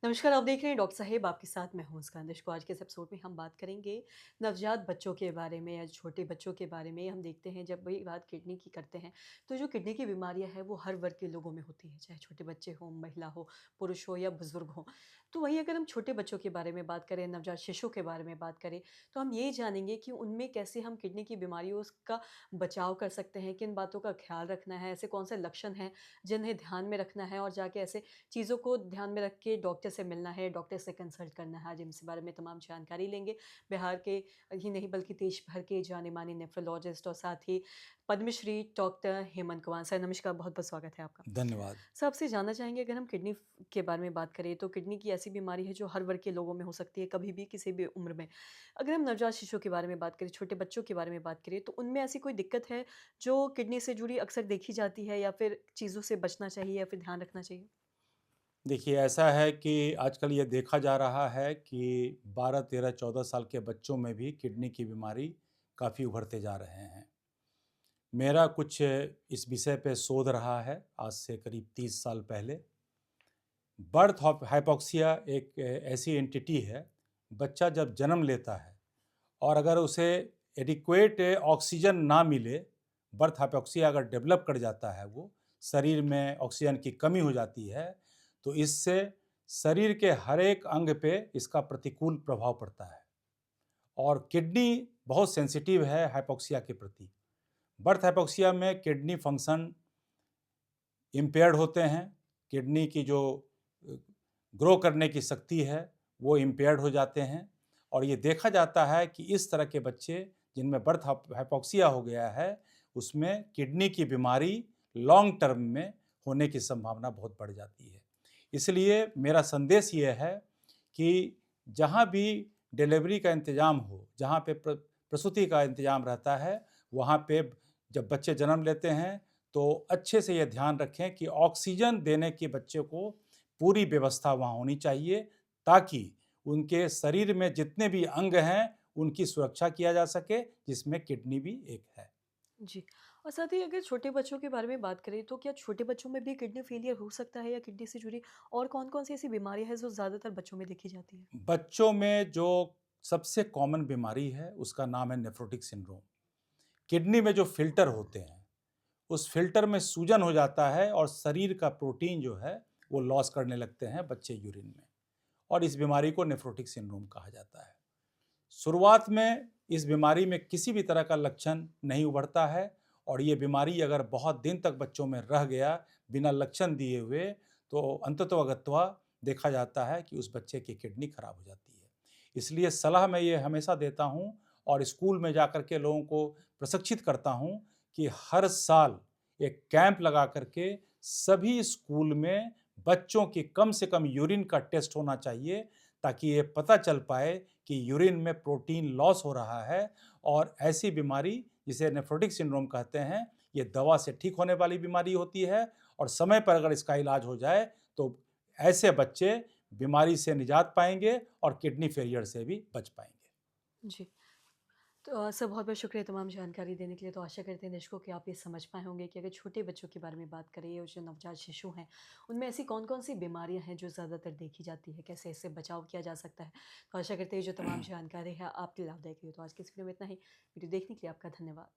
नमस्कार, आप देख रहे हैं डॉक्टर साहेब आपके साथ मैं हूं मुस्कान को। आज के इस एपिसोड में हम बात करेंगे नवजात बच्चों के बारे में या छोटे बच्चों के बारे में। हम देखते हैं जब भी बात किडनी की करते हैं तो जो किडनी की बीमारियां हैं वो हर वर्ग के लोगों में होती है, चाहे छोटे बच्चे हों, महिला हो, पुरुष हो या बुजुर्ग हो। तो वहीं अगर हम छोटे बच्चों के बारे में बात करें, नवजात शिशु के बारे में बात करें, तो हम ये जानेंगे कि उनमें कैसे हम किडनी की बीमारियों का बचाव कर सकते हैं, किन बातों का ख्याल रखना है, ऐसे कौन से लक्षण हैं जिन्हें ध्यान में रखना है और जाके ऐसे चीज़ों को ध्यान में रख के डॉक्टर से मिलना है, डॉक्टर से कंसल्ट करना है। आज हम इस बारे में तमाम जानकारी लेंगे। बिहार के ही नहीं बल्कि देश भर के जाने-माने नेफ्रोलॉजिस्ट और साथ ही पद्मश्री डॉक्टर हेमंत कुमार सर, नमस्कार, बहुत-बहुत स्वागत है आपका। धन्यवाद। सर, आपसे जानना चाहेंगे अगर हम किडनी के बारे में बात करें तो किडनी की ऐसी बीमारी है जो हर वर्ग के लोगों में हो सकती है, कभी भी, किसी भी उम्र में। अगर हम नवजात शिशु के बारे में बात करें, छोटे बच्चों के बारे में बात करें तो उनमें ऐसी कोई दिक्कत है जो किडनी से जुड़ी अक्सर देखी जाती है या फिर चीज़ों से बचना चाहिए या फिर ध्यान रखना चाहिए? देखिए, ऐसा है कि आजकल ये देखा जा रहा है कि 12, 13, 14 साल के बच्चों में भी किडनी की बीमारी काफ़ी उभरते जा रहे हैं। मेरा कुछ इस विषय पे शोध रहा है आज से करीब 30 साल पहले। बर्थ ऑफ हाइपॉक्सिया एक ऐसी एंटिटी है, बच्चा जब जन्म लेता है और अगर उसे एडिक्वेट ऑक्सीजन ना मिले, बर्थ हाइपॉक्सिया अगर डेवलप कर जाता है वो, शरीर में ऑक्सीजन की कमी हो जाती है, तो इससे शरीर के हर एक अंग पे इसका प्रतिकूल प्रभाव पड़ता है और किडनी बहुत सेंसिटिव है हाइपॉक्सिया के प्रति। बर्थ हाइपॉक्सिया में किडनी फंक्शन इम्पेयर्ड होते हैं, किडनी की जो ग्रो करने की शक्ति है वो इम्पेयर्ड हो जाते हैं और ये देखा जाता है कि इस तरह के बच्चे जिनमें बर्थ हाइपॉक्सिया हो गया है, उसमें किडनी की बीमारी लॉन्ग टर्म में होने की संभावना बहुत बढ़ जाती है। इसलिए मेरा संदेश ये है कि जहाँ भी डिलीवरी का इंतज़ाम हो, जहाँ पे प्रसूति का इंतज़ाम रहता है, वहाँ पे जब बच्चे जन्म लेते हैं तो अच्छे से ये ध्यान रखें कि ऑक्सीजन देने की बच्चे को पूरी व्यवस्था वहाँ होनी चाहिए, ताकि उनके शरीर में जितने भी अंग हैं उनकी सुरक्षा किया जा सके, जिसमें किडनी भी एक है। जी। और साथ ही अगर छोटे बच्चों के बारे में बात करें तो क्या छोटे बच्चों में भी किडनी फेलियर हो सकता है या किडनी से जुड़ी और कौन-कौन सी ऐसी बीमारियाँ हैं जो ज़्यादातर बच्चों में देखी जाती हैं? बच्चों में जो सबसे कॉमन बीमारी है उसका नाम है नेफ्रोटिक सिंड्रोम। किडनी में जो फ़िल्टर होते हैं, उस फ़िल्टर में सूजन हो जाता है और शरीर का प्रोटीन जो है वो लॉस करने लगते हैं बच्चे यूरिन में, और इस बीमारी को नेफ्रोटिक सिंड्रोम कहा जाता है। शुरुआत में इस बीमारी में किसी भी तरह का लक्षण नहीं उभरता है और ये बीमारी अगर बहुत दिन तक बच्चों में रह गया बिना लक्षण दिए हुए, तो अंततोगत्वा देखा जाता है कि उस बच्चे की किडनी खराब हो जाती है। इसलिए सलाह मैं ये हमेशा देता हूँ और स्कूल में जाकर के लोगों को प्रशिक्षित करता हूँ कि हर साल एक कैंप लगा करके सभी स्कूल में बच्चों की कम से कम यूरिन का टेस्ट होना चाहिए, ताकि ये पता चल पाए कि यूरिन में प्रोटीन लॉस हो रहा है। और ऐसी बीमारी जिसे नेफ्रोटिक सिंड्रोम कहते हैं, ये दवा से ठीक होने वाली बीमारी होती है और समय पर अगर इसका इलाज हो जाए तो ऐसे बच्चे बीमारी से निजात पाएंगे और किडनी फेलियर से भी बच पाएंगे। जी। तो सर, बहुत-बहुत शुक्रिया तमाम जानकारी देने के लिए। तो आशा करते हैं दर्शकों कि आप ये समझ पाए होंगे कि अगर छोटे बच्चों के बारे में बात करें और जो नवजात शिशु हैं, उनमें ऐसी कौन-कौन सी बीमारियाँ हैं जो ज़्यादातर देखी जाती है, कैसे इससे बचाव किया जा सकता है। तो आशा करते हैं जो तमाम जानकारी है आपके लाभदायक रही हो। तो आज की इस वीडियो में इतना ही। वीडियो देखने के लिए आपका धन्यवाद।